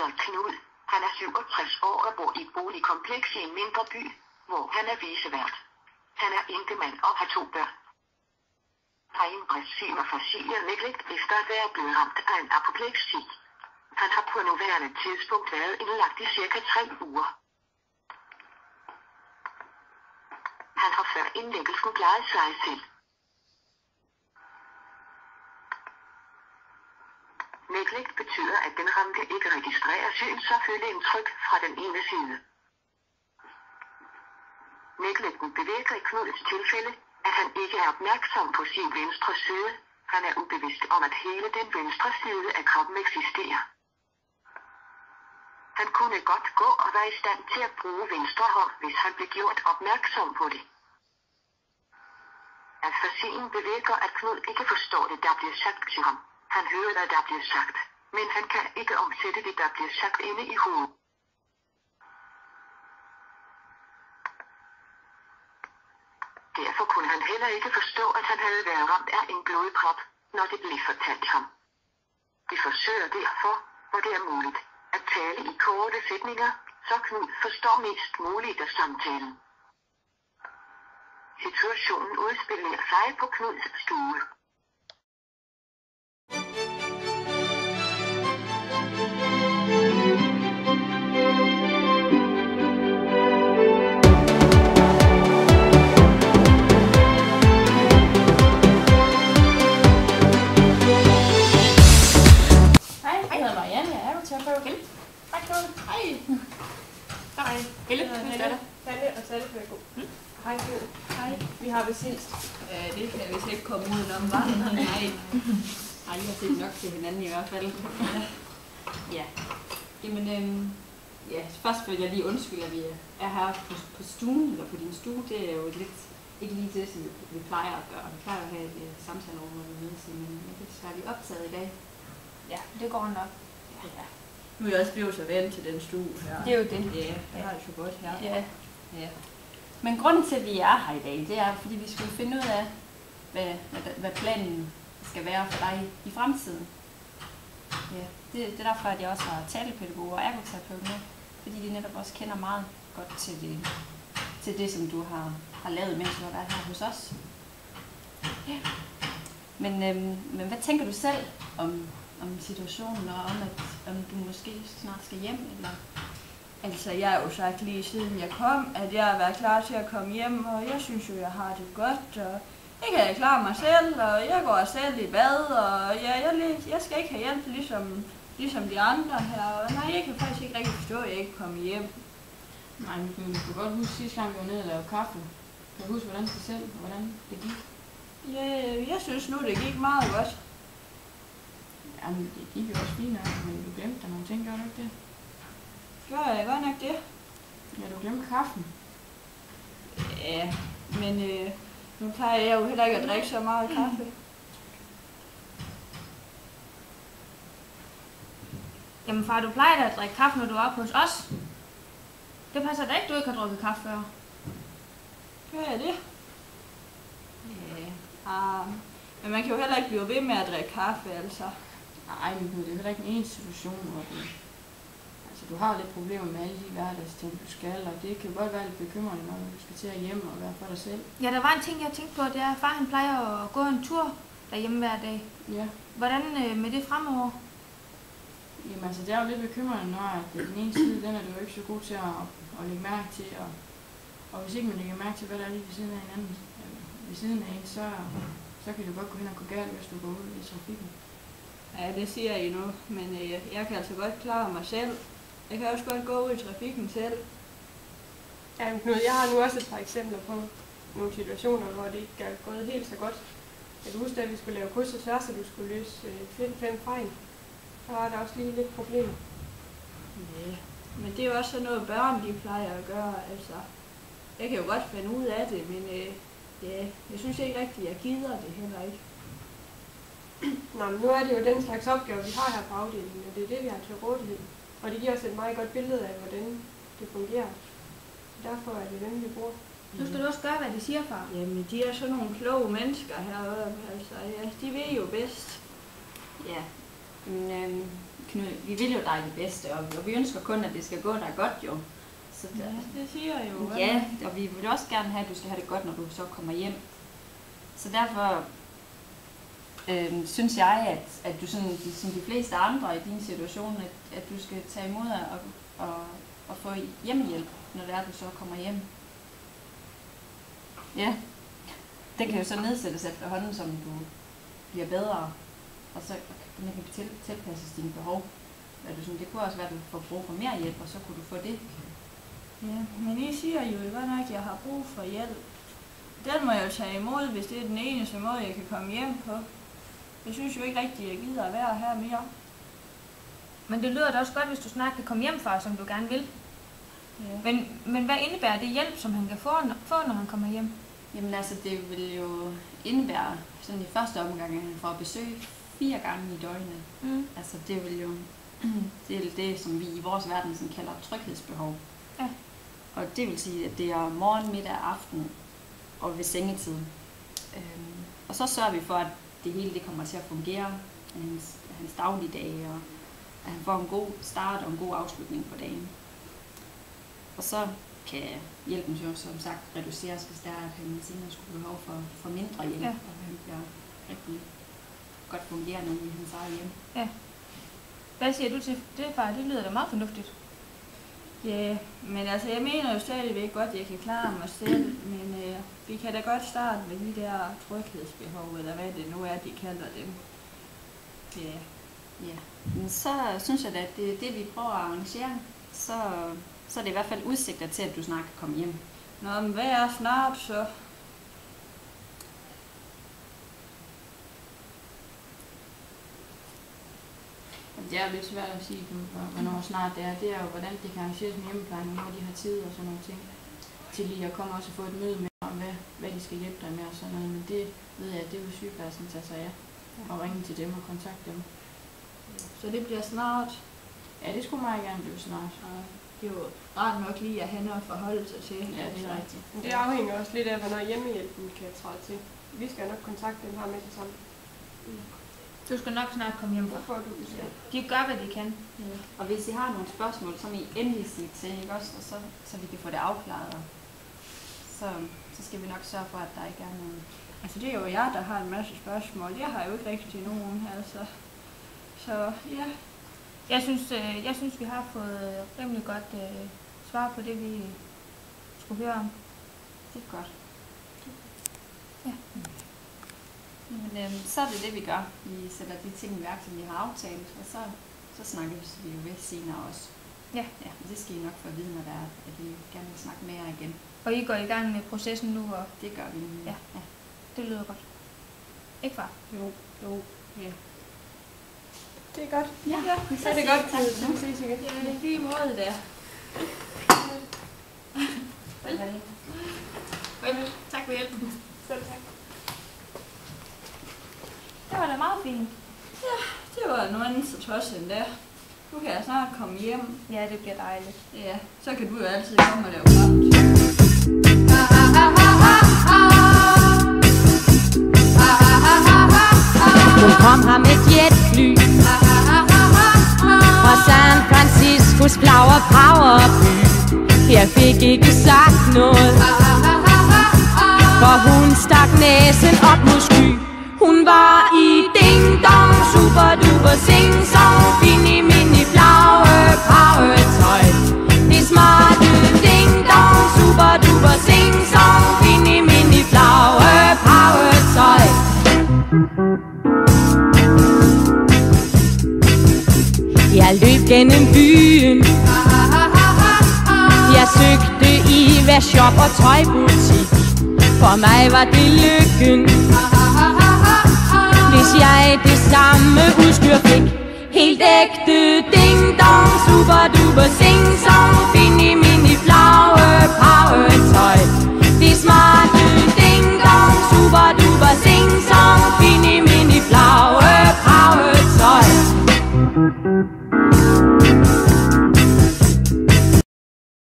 hedder Knud. Han er 67 år og bor i et boligkompleks i en mindre by, hvor han er vicevært. Han er enkemand og har 2 børn. Drengen Bressin Facilia Neglect efter at være blevet ramt af en apopleksi. Han har på nuværende tidspunkt været indlagt i cirka 3 uger. Han har før indlæggelsen klaret sig selv. Neglect betyder, at den ramte ikke registrerer syns- og føleindtryk fra den ene side. Neglecten bevirker i Knuds tilfælde, at han ikke er opmærksom på sin venstre side. Han er ubevidst om, at hele den venstre side af kroppen eksisterer. Han kunne godt gå og være i stand til at bruge venstre hånd, hvis han blev gjort opmærksom på det. Afasien bevirker, at Knud ikke forstår det, der bliver sagt til ham. Han hører, hvad der bliver sagt, men han kan ikke omsætte det, der bliver sagt inde i hovedet. Derfor kunne han heller ikke forstå, at han havde været ramt af en blodprop, når det blev fortalt ham. Vi forsøger derfor, hvor det er muligt, at tale i korte sætninger, så Knud forstår mest muligt af samtalen. Situationen udspiller sig på Knuds stue. Hej. Hej. Vi har besidst. Det kan vi slet ikke komme udenom, var det? Nej. Ej, I har set nok til hinanden i hvert fald. Ja. Jamen, ja, først vil jeg lige undskylde, at vi er her på stuen, eller på din stue. Det er jo lidt, ikke lige det, som vi plejer at gøre. Vi plejer at have et samtalerum, hvor vi mødes, men det er desværre lige optaget i dag. Ja, det går nok. Ja. Nu er jeg også blevet så vant til den stue her. Det er jo det. Ja, det har jeg så godt her. Ja. Ja. Men grunden til, at vi er her i dag, det er, fordi vi skal finde ud af, hvad planen skal være for dig i fremtiden. Ja, det er derfor, at jeg også har talepædagog og ergoterapeut med, fordi de netop også kender meget godt til det som du har lavet, mens du har været her hos os. Ja. Men hvad tænker du selv om situationen, og om du måske snart skal hjem, eller? Altså, jeg har jo sagt lige siden jeg kom, at jeg har været klar til at komme hjem, og jeg synes jo, jeg har det godt, og jeg kan klare mig selv, og jeg går selv i bad, og jeg skal ikke have hjælp ligesom de andre her, og nej, jeg kan faktisk ikke rigtig forstå, at jeg ikke kommer hjem. Nej, men du kan godt huske sidste gang, vi var nede og lavede kaffe. Kan du huske, hvordan det selv, hvordan det gik? Ja, jeg synes nu, det gik meget godt. Jamen, det gik jo også fint nok, men du glemte der nogle ting, gør du ikke det? Gør jeg godt nok det? Ja, du glemte kaffen. Ja, men nu plejer jeg jo heller ikke at drikke så meget kaffe. Jamen far, du plejer da at drikke kaffe, når du er oppe hos os. Det passer da ikke, du ikke har drukket kaffe før. Gør jeg det? Ja, men man kan jo heller ikke blive ved med at drikke kaffe, altså. Nej, men det er heller ikke en situation, hvor du har lidt problemer med alle de hverdagsting, du skal, og det kan godt være lidt bekymrende, når du skal til at hjem og være for dig selv. Ja, der var en ting, jeg tænkte på, det er, at far han plejer at gå en tur derhjemme hver dag. Ja. Hvordan med det fremover? Jamen altså, det er jo lidt bekymrende, når den ene side, den er du jo ikke så god til at lægge mærke til, og hvis ikke man lægger mærke til, hvad der er lige ved siden af hinanden, ved siden af en, så kan det godt gå hen og gå galt, hvis du går ud i trafikken. Ja, det siger I nu, men jeg kan altså godt klare mig selv. Jeg kan også godt gå ud i trafikken selv. Ja, Knud, jeg har nu også et par eksempler på nogle situationer, hvor det ikke er gået helt så godt. Jeg kan huske, at vi skulle lave kryds og tværs, og du skulle løse 5 fejl. Så var der også lige lidt problemer. Ja, men det er jo også sådan noget, børn de plejer at gøre. Altså, jeg kan jo godt finde ud af det, men ja, jeg synes ikke rigtigt, jeg gider det heller ikke. Nå, men nu er det jo den slags opgave, vi har her på afdelingen, og det er det, vi har til rådighed. Og det giver os et meget godt billede af, hvordan det fungerer. Derfor er det dem, vi bruger. Så skal du også gøre, hvad de siger, far. Jamen, de er sådan nogle kloge mennesker heroppe, altså, ja, de ved jo bedst. Ja, Knud, vi vil jo dig det bedste, og vi ønsker kun, at det skal gå dig godt jo. Så det siger jeg jo. Ja, og vi vil også gerne have, at du skal have det godt, når du så kommer hjem. Så derfor synes jeg, at du sådan, som de fleste andre i din situation, at du skal tage imod og få hjemmehjælp, når det er, du så kommer hjem. Ja, det kan jo så nedsættes efterhånden, som du bliver bedre, og så kan det tilpasses dine behov. Det kunne også være, at du får brug for mere hjælp, og så kunne du få det. Ja, men I siger jo godt nok, at jeg har brug for hjælp. Den må jeg jo tage imod, hvis det er den eneste måde, jeg kan komme hjem på. Jeg synes jo ikke rigtigt, at jeg gider at være her mere. Men det lyder da også godt, hvis du snart kan komme hjem fra, som du gerne vil. Ja. Men hvad indebærer det hjælp, som han kan få, når han kommer hjem? Jamen altså, det vil jo indebære sådan i første omgang, at han får besøg 4 gange i døgnet. Mm. Altså det vil jo, det er det, som vi i vores verden sådan kalder tryghedsbehov. Ja. Og det vil sige, at det er morgen, middag, aften og ved sengetid. Og så sørger vi for, at det hele det kommer til at fungere, hans dagligdage, og at han får en god start og en god afslutning på dagen. Og så kan hjælpen jo som sagt reduceres, hvis der er, at han senere skulle behov for mindre hjælp, ja. Og han bliver rigtig godt fungerende i hans eget hjem. Ja. Hvad siger du til det, far? Det lyder da meget fornuftigt. Ja, men altså jeg mener jo stadigvæk godt, at jeg kan klare mig selv, men vi kan da godt starte med de der tryghedsbehov, eller hvad det nu er, de kalder dem. Ja. Ja, men så synes jeg da, at det er det, vi prøver at arrangere. Så er det i hvert fald udsigter til, at du snart kan komme hjem. Nå, men hvad er snart så? Det er jo lidt svært at sige, hvornår snart det er. Det er jo, hvordan det kan arrangeres med hjemmeplejen, når de har tid og sådan nogle ting. Til lige at komme også og få et møde med om, hvad de skal hjælpe dig med og sådan noget. Men det ved jeg, at det er jo sygepladsen til sig, ja. Og ringe til dem og kontakte dem. Så det bliver snart? Ja, det skulle meget gerne blive snart. Det er jo ret nok lige at have noget at forholde sig til. Ja, det er rigtigt. Det afhænger også lidt af, hvornår hjemmehjælpen kan træde til. Vi skal nok kontakte dem her med det samme. Du skal nok snart komme hjem. Hvorfor du besked? De gør, hvad de kan. Ja. Og hvis I har nogle spørgsmål, så må I endelig sige til, ikke også? Og så vi kan få det afklaret. Så skal vi nok sørge for, at der ikke er nogen. Altså det er jo jeg, der har en masse spørgsmål. Jeg har jo ikke rigtig nogen, altså. Så ja. Jeg synes vi har fået rimelig godt svar på det, vi skulle høre om. Det er godt. Ja. Men så er det, vi gør. Vi sætter de ting i værk, som vi har aftalt, og så snakker vi jo ved senere også. Ja. Ja, det skal I nok få at vide, når der er, at vi gerne vil snakke mere igen. Og I går i gang med processen nu? Og det gør vi nu. Ja. Det lyder godt. Ikke far? Jo. Ja. Det er godt. Ja, så er det godt. Tak. Vi ses igen. Ja, lige måde der. Tak for hjælpen. Selv tak. Det var da meget fint. Ja, det var noget andet så tosset end der. Nu kan jeg snart komme hjem. Ja, det bliver dejligt. Ja, så kan du jo altid komme og lave kraft. Hun kom her med jetfly fra San Franciscos Flower Power by. Jeg fik ikke sagt noget, for hun stak næsen op mod sky. Hun var i ding dong, super duper sing song, fini mini flower power tøj. Det smarte ding dong, super duper sing song, fini mini flower power tøj. Jeg løb gennem byen, jeg søgte i hver shop og tøjbutik. For mig var det lykken, hvis jeg det samme udstyr fik. Helt ægte ding dong, super duper sing song.